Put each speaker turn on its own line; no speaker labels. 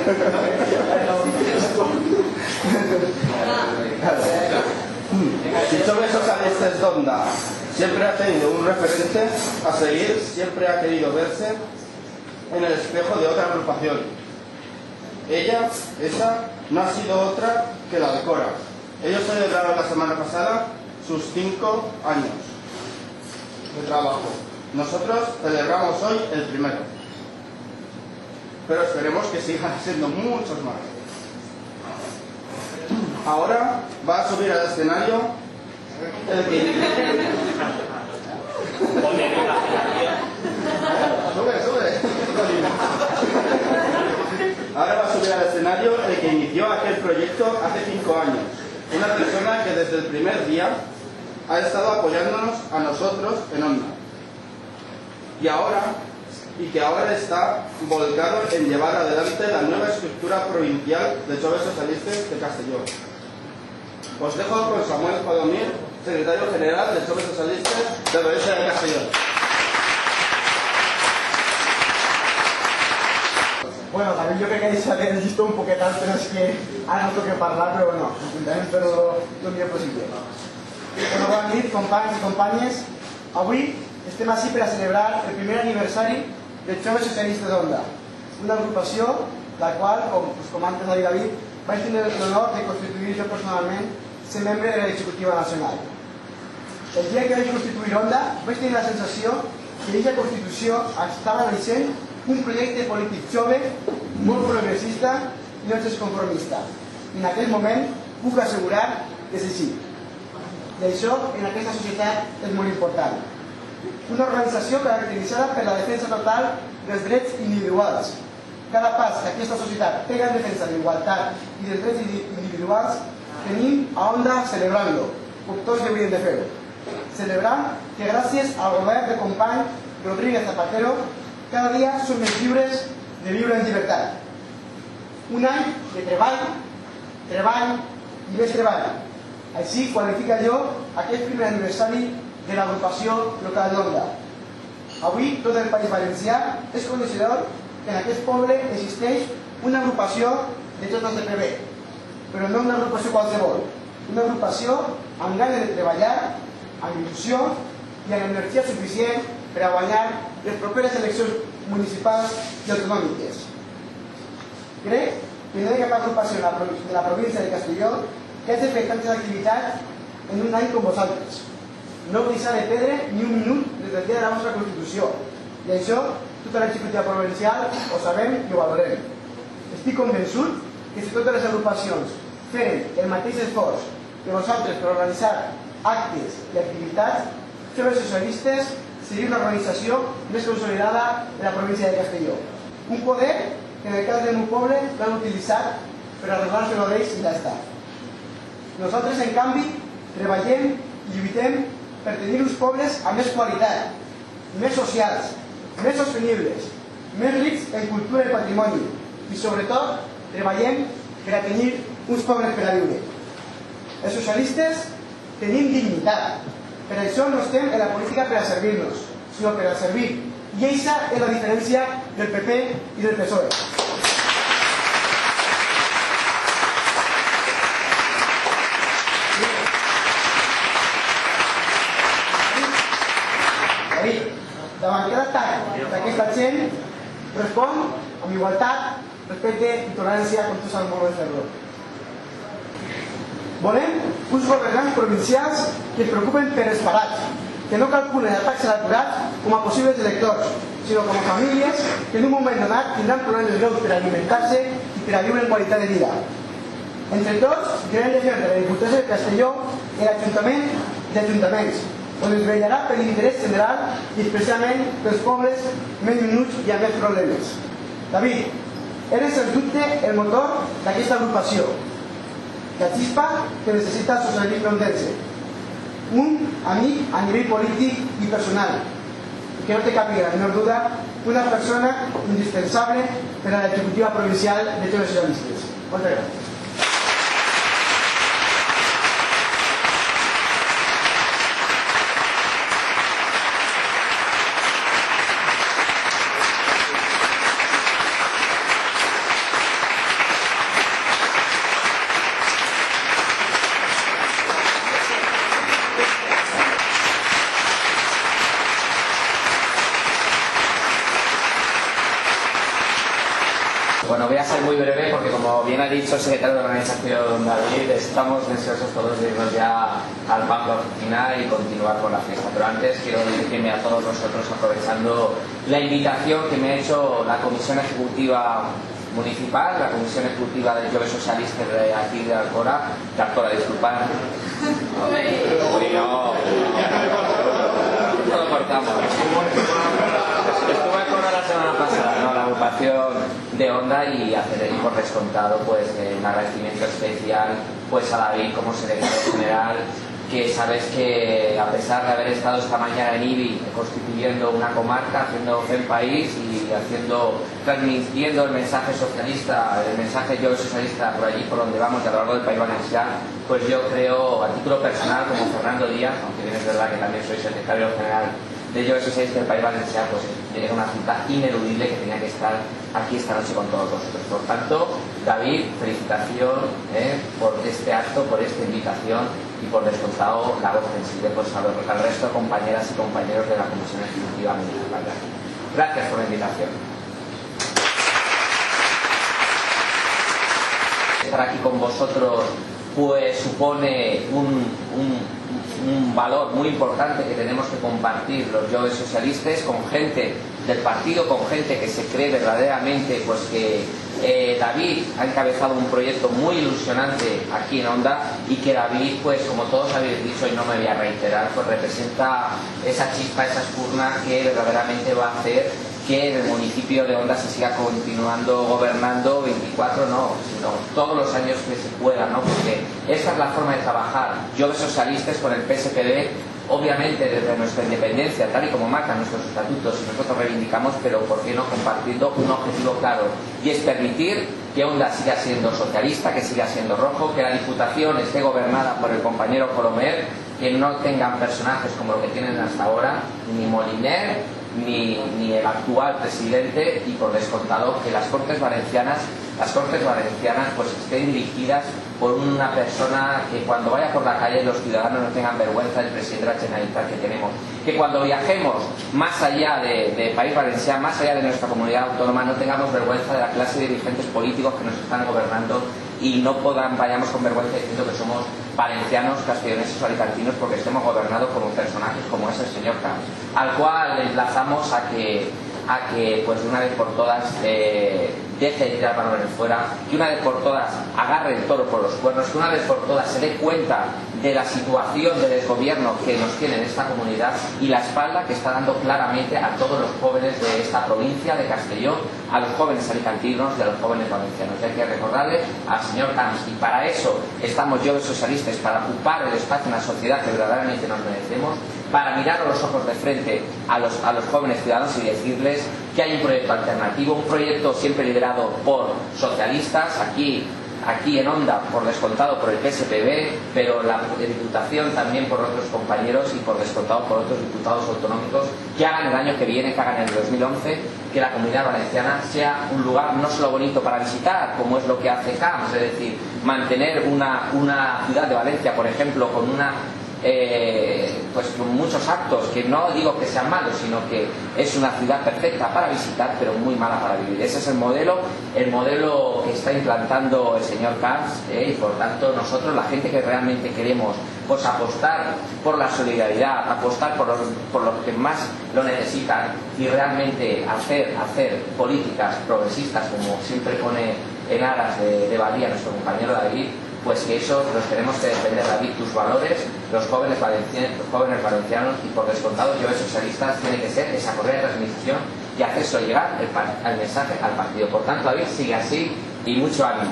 Si Jove Socialistes d'Onda siempre ha tenido un referente a seguir, siempre ha querido verse en el espejo de otra agrupación. Esa, no ha sido otra que la de Cora. Ellos celebraron la semana pasada sus 5 años de trabajo. Nosotros celebramos hoy el primero. Pero esperemos que sigan siendo muchos más. Ahora va a subir al escenario el que... Sube. Ahora va a subir al escenario el que inició aquel proyecto hace 5 años. Una persona que desde el primer día ha estado apoyándonos a nosotros en Onda. Y que ahora está volcado en llevar adelante la nueva estructura provincial de Joves Socialistes de Castelló. Os dejo con Samuel Jodomir, secretario general de Joves Socialistes de Provincia de Castelló.
Bueno, también yo creo que ahí se había visto un poquet antes, pero es que ahora no toca parlar, però bueno, intentarem fer-ho el millor possible. Bona nit, companys i companyes. Avui estem així per a celebrar el primer aniversari de Joves Socialistes d'Onda, una agrupació la qual, com antes ha dit David, vaig tenir l'honor de constituir jo personalment ser membre de l'executiva nacional. El dia que vaig constituir Onda vaig tenir la sensació que aquesta constitució estava naixent un projecte polític jove, molt progressista i no desconformista. I en aquell moment puc assegurar que és així. I això en aquesta societat és molt important. Una organització caracteritzada per la defensa total dels drets individuals. Cada pas que aquesta societat pega en defensa de l'igualtat i dels drets individuals tenim a Onda celebrant-lo, com tots hauríem de fer-ho. Celebrant que gràcies al govern de company Rodríguez Zapatero cada dia som més lliures de viure en llibertat. Un any de treball i més treball. Així qualifica jo aquest primer aniversari de l'agrupació local d'Onda. Avui tot el País Valencià és coneixedor que en aquest poble existeix una agrupació de joves de PB, però no una agrupació qualsevol, una agrupació amb ganes de treballar, amb il·lusió i amb energia suficient per a guanyar les properes eleccions municipals i autonòmiques. Crec que no hi ha cap agrupació de la província de Castelló que hagi fet tantes activitats en un any com vosaltres. No heu deixat de perdre ni un minut des del dia de la vostra Constitució. I això, tota l'executiva provincial ho sabem i ho valorem. Estic convençut que si totes les agrupacions feren el mateix esforç que vosaltres per organitzar actes i activitats, Joves Socialistes seria una organització més consolidada de la província de Castelló. Un poder que en el cas del meu poble l'han utilitzat per arreglar-se d'ells i ja està. Nosaltres, en canvi, treballem i lluitem per tenir uns pobles amb més qualitat, més socials, més sostenibles, més rics en cultura i patrimoni i, sobretot, treballem per a tenir uns pobles per a viure. Els socialistes tenim dignitat. Per això no estem en la política per a servir-nos, sinó per a servir. I aquesta és la diferència del PP i del PSOE. Davant cada atac d'aquesta gent respon amb igualtat, respecte i tolerància, com tu saps molt bé fer-lo. Volem uns governants provincials que es preocupen per els parats, que no calculen la taxa d'aturats com a possibles electors, sinó com a famílies que en un moment donat tindran problemes greus per alimentar-se i per a viure en qualitat de vida. Entre tots, querem defendre la Diputació de Castelló i l'Ajuntament d'Ajuntaments, on es vetllarà per l'interès general i especialment pels pobles més minuts i amb més problemes. David, eres sens dubte el motor d'aquesta agrupació, la xispa que necessita el socialisme ondense, un amic a nivell polític i personal, que no té cap la menor duda, una persona indispensable per a l'executiva provincial de Joves Socialistes. Moltes gràcies.
ser muy breve porque, como bien ha dicho el secretario de organización David, estamos deseosos todos de irnos ya al banco a oficina y continuar con la fiesta. Pero antes quiero dirigirme a todos vosotros aprovechando la invitación que me ha hecho la Comisión Ejecutiva Municipal, la Comisión Ejecutiva del Jove Socialista de aquí de Alcora. De Alcora, disculpad. Uy, no. Todo cortamos. Estuve en Alcora la semana pasada, ¿no? La agrupación de Onda, y hacer por descontado pues un agradecimiento especial pues a David como secretario general, que sabes que a pesar de haber estado esta mañana en IBI constituyendo una comarca, haciendo FEM País y transmitiendo el mensaje socialista, el mensaje Jove Socialista por allí por donde vamos y a lo largo del País Valenciano, pues yo creo, a título personal, como Fernando Díaz, aunque bien es verdad que también soy secretario general de Jove Socialista del País Valenciano, pues era una cita ineludible que tenía que estar aquí esta noche con todos vosotros. Por tanto, David, felicitación por este acto, por esta invitación, y por descontado la voz sensible pues al resto de compañeras y compañeros de la Comisión Ejecutiva Municipal. Gracias por la invitación. Estar aquí con vosotros pues supone un valor muy importante que tenemos que compartir los Jove Socialistas con gente del partido, con gente que se cree verdaderamente pues que David ha encabezado un proyecto muy ilusionante aquí en Onda, y que David, pues como todos habéis dicho y no me voy a reiterar, pues representa esa chispa, esa espurna que verdaderamente va a hacer que en el municipio de Onda se siga continuando gobernando 24, no, sino todos los años que se pueda, ¿no? Porque esa es la forma de trabajar. Jove Socialistas con el PSPB, obviamente desde nuestra independencia, tal y como marcan nuestros estatutos y nosotros reivindicamos, pero ¿por qué no compartiendo un objetivo claro? Y es permitir que Onda siga siendo socialista, que siga siendo rojo, que la Diputación esté gobernada por el compañero Colomer, que no tengan personajes como lo que tienen hasta ahora, ni Moliner, ni el actual presidente, y por descontado que las Cortes Valencianas pues estén dirigidas por una persona que cuando vaya por la calle los ciudadanos no tengan vergüenza del presidente de la Generalitat que tenemos, que cuando viajemos más allá de País Valenciano, más allá de nuestra comunidad autónoma, no tengamos vergüenza de la clase de dirigentes políticos que nos están gobernando, y no vayamos con vergüenza diciendo que somos valencianos, castelloneses o alicantinos porque estemos gobernados por un personaje como es el señor Camps, al cual le emplazamos a que pues de una vez por todas deje de tirar balones fuera, que una vez por todas agarre el toro por los cuernos, que una vez por todas se dé cuenta de la situación de desgobierno que nos tiene en esta comunidad y la espalda que está dando claramente a todos los jóvenes de esta provincia de Castellón, a los jóvenes alicantinos y a los jóvenes valencianos. Y hay que recordarle al señor Camps, y para eso estamos Jove Socialistas, para ocupar el espacio en la sociedad que verdaderamente nos merecemos, para mirar a los ojos de frente a los jóvenes ciudadanos y decirles que hay un proyecto alternativo, un proyecto siempre liderado por socialistas, aquí en Onda por descontado por el PSPB, pero la Diputación también por otros compañeros y por descontado por otros diputados autonómicos, que hagan el año que viene, que hagan en el 2011, que la Comunidad Valenciana sea un lugar no solo bonito para visitar, como es lo que hace Camps, es decir, mantener una ciudad de Valencia, por ejemplo, con pues con muchos actos, que no digo que sean malos, sino que es una ciudad perfecta para visitar pero muy mala para vivir. Ese es el modelo que está implantando el señor Camps, y por tanto nosotros, la gente que realmente queremos pues apostar por la solidaridad, apostar por los que más lo necesitan, y realmente hacer políticas progresistas, como siempre pone en aras de valía nuestro compañero David, pues que eso los tenemos que defender, David, tus valores, los jóvenes valencianos, y por descontado Jove Socialistas tiene que ser esa correa de transmisión y hacerse llegar el mensaje al partido. Por tanto, David, sigue así y mucho ánimo.